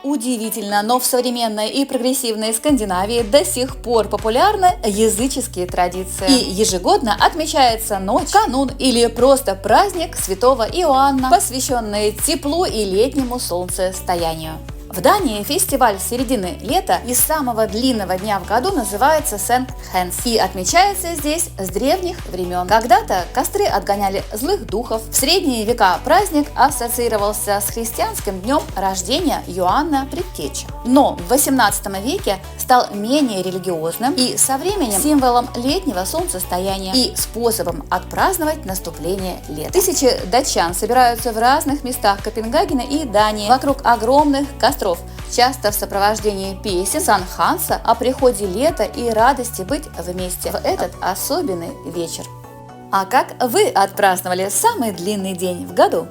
Удивительно, но в современной и прогрессивной Скандинавии до сих пор популярны языческие традиции. И ежегодно отмечается ночь, канун или просто праздник Святого Иоанна, посвященный теплу и летнему солнцестоянию. В Дании фестиваль середины лета и самого длинного дня в году называется Сент-Хенс и отмечается здесь с древних времен. Когда-то костры отгоняли злых духов. В средние века праздник ассоциировался с христианским днем рождения Иоанна Предтечи. Но в 18 веке стал менее религиозным и со временем символом летнего солнцестояния и способом отпраздновать наступление лета. Тысячи датчан собираются в разных местах Копенгагена и Дании вокруг огромных костров, часто в сопровождении песен Санханса о приходе лета и радости быть вместе в этот особенный вечер. А как вы отпраздновали самый длинный день в году?